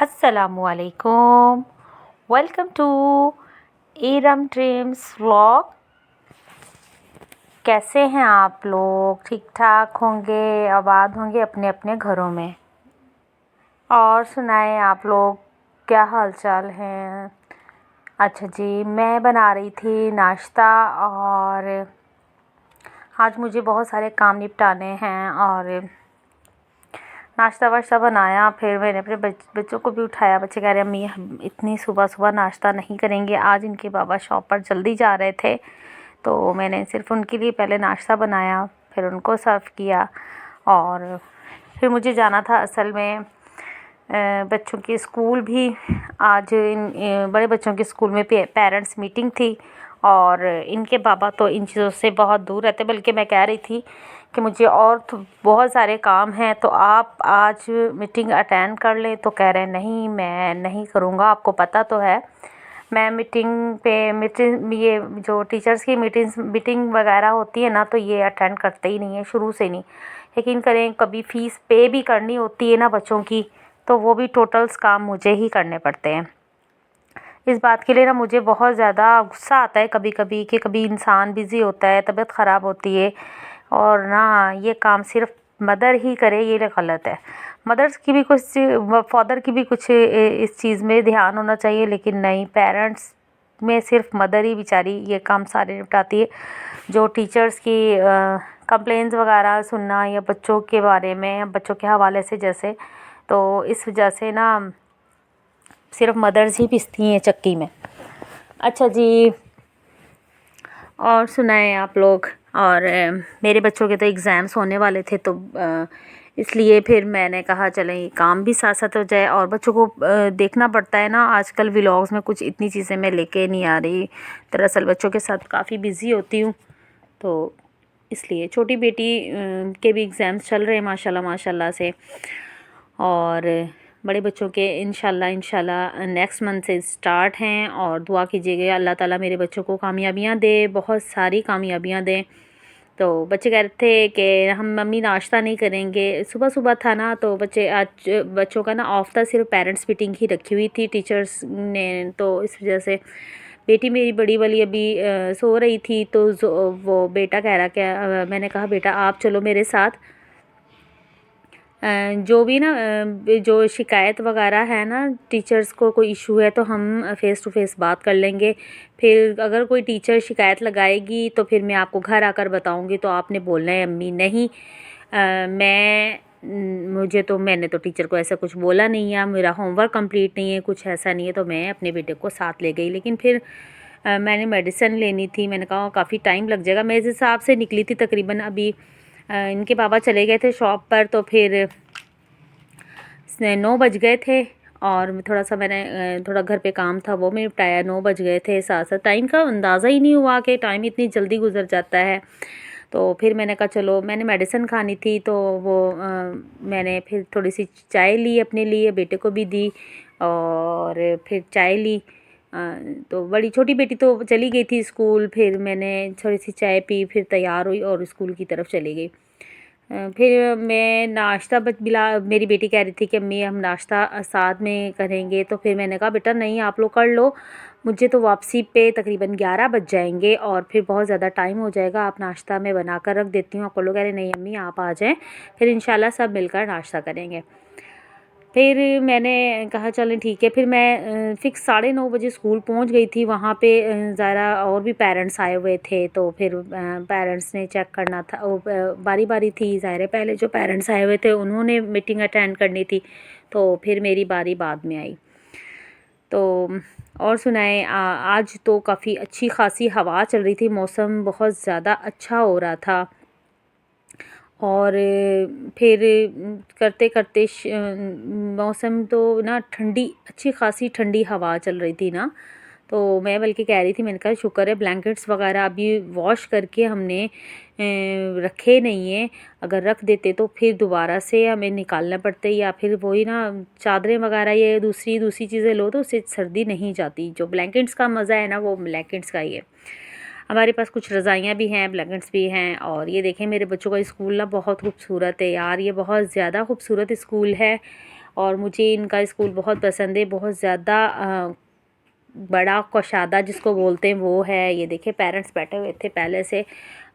अस्सलामुअलैकुम। Welcome to Iram dreams vlog. कैसे हैं आप लोग? ठीक ठाक होंगे, आबाद होंगे अपने अपने घरों में। और सुनाएं आप लोग, क्या हाल चाल हैं? अच्छा जी, मैं बना रही थी नाश्ता और आज मुझे बहुत सारे काम निपटाने हैं और नाश्ता वाश्ता बनाया। फिर मैंने अपने बच्चों को भी उठाया। बच्चे कह रहे अम्मी हम इतनी सुबह सुबह नाश्ता नहीं करेंगे। आज इनके बाबा शॉप पर जल्दी जा रहे थे, तो मैंने सिर्फ़ उनके लिए पहले नाश्ता बनाया, फिर उनको सर्व किया और फिर मुझे जाना था असल में बच्चों के स्कूल भी। आज बड़े बच्चों के स्कूल में पेरेंट्स मीटिंग थी और इनके बाबा तो इन चीज़ों से बहुत दूर रहते। बल्कि मैं कह रही थी कि मुझे और तो बहुत सारे काम हैं, तो आप आज मीटिंग अटेंड कर लें। तो कह रहे नहीं, मैं नहीं करूँगा। आपको पता तो है मैं मीटिंग ये जो टीचर्स की मीटिंग वगैरह होती है ना, तो ये अटेंड करते ही नहीं है, शुरू से नहीं। यकीन करें, कभी फ़ीस पे भी करनी होती है ना बच्चों की, तो वो भी टोटल्स काम मुझे ही करने पड़ते हैं। इस बात के लिए ना मुझे बहुत ज़्यादा गुस्सा आता है कभी कभी कि कभी इंसान बिज़ी होता है, तबीयत ख़राब होती है और ना ये काम सिर्फ मदर ही करे, ये गलत है। मदर्स की भी कुछ, फादर की भी कुछ इस चीज़ में ध्यान होना चाहिए, लेकिन नहीं, पेरेंट्स में सिर्फ मदर ही बेचारी ये काम सारे निपटाती है। जो टीचर्स की कंप्लेंट्स वगैरह सुनना या बच्चों के बारे में, बच्चों के हवाले से जैसे, तो इस वजह से ना सिर्फ मदर्स ही पिसती हैं चक्की में। अच्छा जी, और सुनाएं आप लोग। और मेरे बच्चों के तो एग्ज़ाम्स होने वाले थे, तो इसलिए फिर मैंने कहा चलें ये काम भी साथ साथ हो जाए। और बच्चों को देखना पड़ता है ना, आजकल व्लॉग्स में कुछ इतनी चीज़ें मैं लेके नहीं आ रही। दरअसल बच्चों के साथ काफ़ी बिज़ी होती हूँ, तो इसलिए छोटी बेटी के भी एग्ज़ाम्स चल रहे हैं माशाल्लाह माशाल्लाह से। और बड़े बच्चों के इंशाल्लाह नेक्स्ट मंथ से स्टार्ट हैं। और दुआ कीजिएगा अल्लाह ताला मेरे बच्चों को कामयाबियाँ दे, बहुत सारी कामयाबियाँ दें। तो बच्चे कह रहे थे कि हम मम्मी नाश्ता नहीं करेंगे। सुबह सुबह था ना, तो आज बच्चों का ना ऑफ था, सिर्फ पेरेंट्स मीटिंग ही रखी हुई थी टीचर्स ने। तो इस वजह से बेटी मेरी बड़ी वाली अभी सो रही थी, तो वो बेटा कह रहा क्या, मैंने कहा बेटा आप चलो मेरे साथ। जो भी ना जो शिकायत वगैरह है ना, टीचर्स को कोई इशू है तो हम फ़ेस टू फेस बात कर लेंगे। फिर अगर कोई टीचर शिकायत लगाएगी तो फिर मैं आपको घर आकर बताऊंगी, तो आपने बोलना है अम्मी नहीं, मैंने तो टीचर को ऐसा कुछ बोला नहीं है, मेरा होमवर्क कंप्लीट नहीं है, कुछ ऐसा नहीं है। तो मैं अपने बेटे को साथ ले गई। लेकिन फिर मैंने मेडिसिन लेनी थी, मैंने कहा काफ़ी टाइम लग जाएगा। मैं इस हिसाब से निकली थी तकरीबन, अभी इनके बाबा चले गए थे शॉप पर, तो फिर 9 बज गए थे। और थोड़ा सा मैंने थोड़ा घर पे काम था, वो मैं निपटाया। 9 बज गए थे। साथ साथ टाइम का अंदाज़ा ही नहीं हुआ कि टाइम इतनी जल्दी गुजर जाता है। तो फिर मैंने कहा चलो, मैंने मेडिसिन खानी थी, तो वो मैंने फिर थोड़ी सी चाय ली अपने लिए, बेटे को भी दी और फिर चाय ली। तो बड़ी छोटी बेटी तो चली गई थी स्कूल, फिर मैंने थोड़ी सी चाय पी, फिर तैयार हुई और स्कूल की तरफ चली गई। फिर मैं नाश्ता बिला मेरी बेटी कह रही थी कि अम्मी हम नाश्ता साथ में करेंगे। तो फिर मैंने कहा बेटा नहीं, आप लोग कर लो, मुझे तो वापसी पे तकरीबन 11 बज जाएंगे और फिर बहुत ज़्यादा टाइम हो जाएगा। आप नाश्ता मैं बना कर रख देती हूँ, आप कर लो। कह रहे नहीं अम्मी आप आ जाएं, फिर इंशाल्लाह सब मिलकर नाश्ता करेंगे। फिर मैंने कहा चलें ठीक है। फिर मैं फ़िक्स 9:30 बजे स्कूल पहुंच गई थी। वहाँ पे ज़रा और भी पेरेंट्स आए हुए थे, तो फिर पेरेंट्स ने चेक करना था, वो बारी बारी थी ज़ाहिर है, पहले जो पेरेंट्स आए हुए थे उन्होंने मीटिंग अटेंड करनी थी, तो फिर मेरी बारी बाद में आई। तो और सुनाएं, आज तो काफ़ी अच्छी खासी हवा चल रही थी, मौसम बहुत ज़्यादा अच्छा हो रहा था। और फिर करते करते मौसम तो ना ठंडी, अच्छी खासी ठंडी हवा चल रही थी ना। तो मैं बल्कि कह रही थी, मैंने कहा शुक्र है ब्लैंकेट्स वगैरह अभी वॉश करके हमने रखे नहीं हैं। अगर रख देते तो फिर दोबारा से हमें निकालना पड़ते, या फिर वही ना चादरें वगैरह ये दूसरी दूसरी चीज़ें लो तो उससे सर्दी नहीं जाती। जो ब्लैंकेट्स का मज़ा है ना, वो ब्लैंकेट्स का ही है। हमारे पास कुछ रज़ाइयाँ भी हैं, ब्लैंकेट्स भी हैं। और ये देखें मेरे बच्चों का स्कूल ना बहुत खूबसूरत है यार, ये बहुत ज़्यादा खूबसूरत स्कूल है। और मुझे इनका स्कूल बहुत पसंद है, बहुत ज़्यादा बड़ा कौशादा जिसको बोलते हैं वो है। ये देखिए पेरेंट्स बैठे हुए थे पहले से।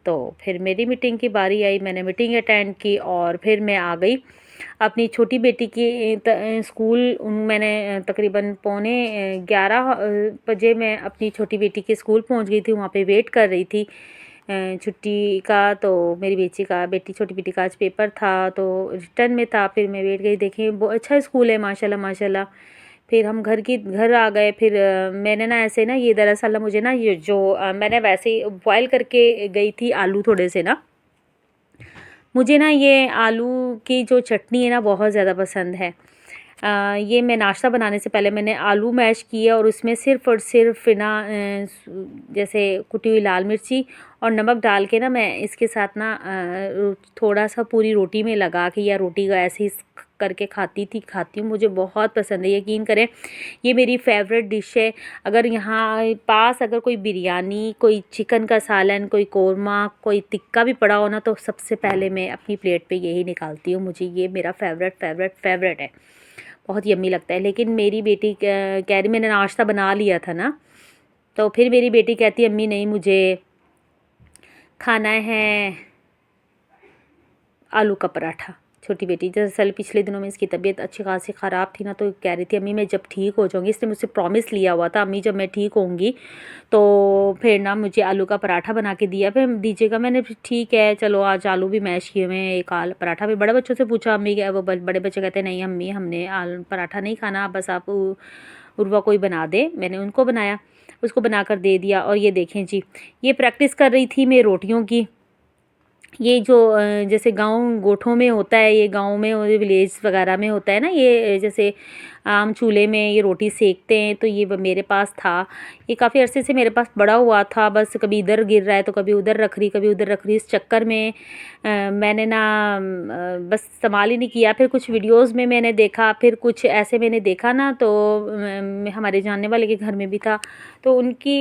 तो फिर मेरी मीटिंग की बारी आई, मैंने मीटिंग अटेंड की और फिर मैं आ गई अपनी छोटी बेटी की स्कूल। मैंने तकरीबन 11:15 बजे मैं अपनी छोटी बेटी के स्कूल पहुंच गई थी, वहाँ पे वेट कर रही थी छुट्टी का। तो मेरी छोटी बेटी का आज पेपर था तो रिटर्न में था। फिर मैं वेट गई, देखें बहुत अच्छा स्कूल है माशाल्लाह माशाल्लाह। फिर हम घर आ गए। फिर मैंने ना ऐसे ना ये दरअसल ना मुझे ना ये जो मैंने वैसे ही बॉयल करके गई थी आलू थोड़े से ना, मुझे ना ये आलू की जो चटनी है ना बहुत ज़्यादा पसंद है। ये मैं नाश्ता बनाने से पहले मैंने आलू मैश किया और उसमें सिर्फ़ और सिर्फ ना जैसे कुटी हुई लाल मिर्ची और नमक डाल के ना मैं इसके साथ ना थोड़ा सा पूरी रोटी में लगा के या रोटी का ऐसे ही करके खाती हूँ। मुझे बहुत पसंद है, यकीन करें ये मेरी फेवरेट डिश है। अगर यहाँ पास अगर कोई बिरयानी, कोई चिकन का सालन, कोई कोरमा, कोई टिक्का भी पड़ा हो ना तो सबसे पहले मैं अपनी प्लेट पे यही निकालती हूँ। मुझे ये मेरा फेवरेट है, बहुत यम्मी लगता है। लेकिन मेरी बेटी कह रही मैंने नाश्ता बना लिया था ना, तो फिर मेरी बेटी कहती अम्मी नहीं मुझे खाना है आलू का पराठा। छोटी बेटी दरअसल पिछले दिनों में इसकी तबीयत अच्छी खासी ख़राब थी ना, तो कह रही थी अम्मी मैं जब ठीक हो जाऊँगी, इसने मुझसे प्रॉमिस लिया हुआ था अम्मी जब मैं ठीक होंगी तो फिर ना मुझे आलू का पराठा बना के दीजिएगा। मैंने ठीक है चलो आज आलू भी मैश किए हुए हैं, एक पराठा भी। बड़े बच्चों से पूछा अम्मी क्या, वो बड़े बच्चे कहते नहीं अम्मी हमने आलू पराठा नहीं खाना, बस आप उर्वा कोई बना दे। मैंने उनको बनाया, उसको बना कर दे दिया। और ये देखें जी, ये प्रैक्टिस कर रही थी मैं रोटियों की। ये जो जैसे गाँव गोठों में होता है, ये गाँव में और विलेज वगैरह में होता है ना, ये जैसे आम चूल्हे में ये रोटी सेकते हैं, तो ये मेरे पास था। ये काफ़ी अरसे से मेरे पास पड़ा हुआ था, बस कभी इधर गिर रहा है तो कभी उधर रख रही, कभी उधर रख रही। इस चक्कर में मैंने ना बस इस्तेमाल ही नहीं किया। फिर कुछ वीडियोस में मैंने देखा, फिर कुछ ऐसे मैंने देखा ना, तो हमारे जानने वाले के घर में भी था, तो उनकी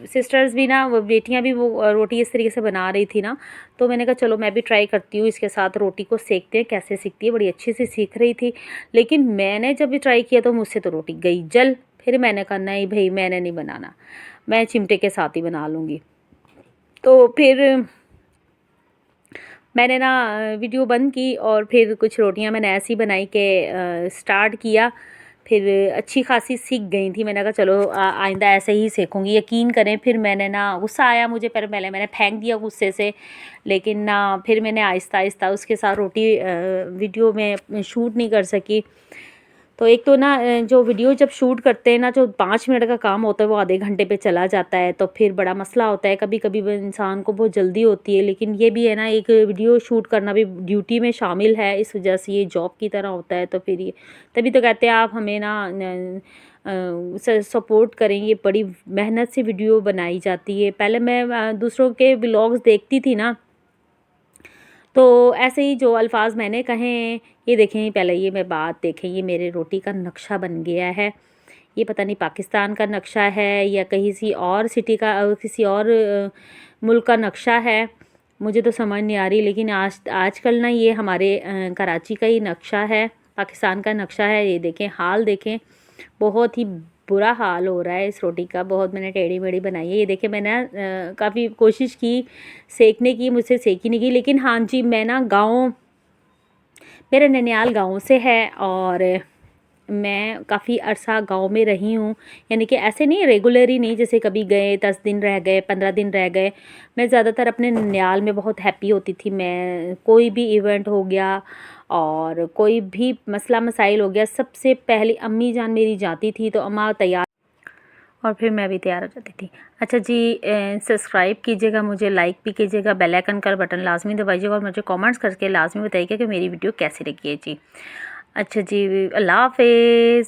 सिस्टर्स भी ना, वो बेटियाँ भी वो रोटी इस तरीके से बना रही थी ना, तो मैंने कहा चलो मैं भी ट्राई करती हूँ, इसके साथ रोटी को सेकते हैं कैसे सीखती है। बड़ी अच्छी से सीख रही थी, लेकिन मैंने जब भी ट्राई किया तो मुझसे तो रोटी गई जल। फिर मैंने कहा नहीं भाई मैंने नहीं बनाना, मैं चिमटे के साथ ही बना लूँगी। तो फिर मैंने ना वीडियो बंद की और फिर कुछ रोटियां मैंने ऐसी बनाई कि स्टार्ट किया। फिर अच्छी खासी सीख गई थी। मैंने कहा चलो आइंदा ऐसे ही सीखूंगी। यकीन करें फिर मैंने ना गुस्सा आया मुझे, पर पहले मैंने फेंक दिया गुस्से से, लेकिन ना फिर मैंने आहिस्ता आहिस्ता उसके साथ रोटी वीडियो में शूट नहीं कर सकी। तो एक तो ना जो वीडियो जब शूट करते हैं ना, जो 5 मिनट का काम होता है वो आधे घंटे पे चला जाता है, तो फिर बड़ा मसला होता है। कभी कभी इंसान को बहुत जल्दी होती है, लेकिन ये भी है ना, एक वीडियो शूट करना भी ड्यूटी में शामिल है, इस वजह से ये जॉब की तरह होता है। तो फिर ये तभी तो कहते हैं आप हमें ना सपोर्ट करें। ये बड़ी मेहनत से वीडियो बनाई जाती है। पहले मैं दूसरों के व्लॉग्स देखती थी ना, तो ऐसे ही जो अल्फाज मैंने कहे हैं, ये देखें पहले ये मैं बात देखें, ये मेरे रोटी का नक्शा बन गया है। ये पता नहीं पाकिस्तान का नक्शा है या कहीं सी और सिटी का किसी और मुल्क का नक्शा है, मुझे तो समझ नहीं आ रही। लेकिन आजकल ना ये हमारे कराची का ही नक्शा है, पाकिस्तान का नक्शा है। ये देखें हाल देखें, बहुत ही बुरा हाल हो रहा है इस रोटी का। बहुत मैंने टेढ़ी मेढ़ी बनाई है। ये देखिए मैंने काफ़ी कोशिश की सेकने की, मुझसे सेकी नहीं गई। लेकिन हाँ जी, मैं ना मेरा ननियाल गाँव से है और मैं काफ़ी अरसा गांव में रही हूँ। यानी कि ऐसे नहीं रेगुलर ही नहीं, जैसे कभी गए 10 दिन रह गए, 15 दिन रह गए। मैं ज़्यादातर अपने ननियाल में बहुत हैप्पी होती थी। मैं कोई भी इवेंट हो गया और कोई भी मसला मसाइल हो गया, सबसे पहले अम्मी जान मेरी जाती थी, तो अम्मा तैयार और फिर मैं भी तैयार हो जाती थी। अच्छा जी, सब्सक्राइब कीजिएगा, मुझे लाइक भी कीजिएगा, बेल आइकन का बटन लाजमी दबाइएगा और मुझे कमेंट्स करके लाजमी बताइएगा कि मेरी वीडियो कैसी लगी है जी। अच्छा जी, अल्लाह हाफिज़।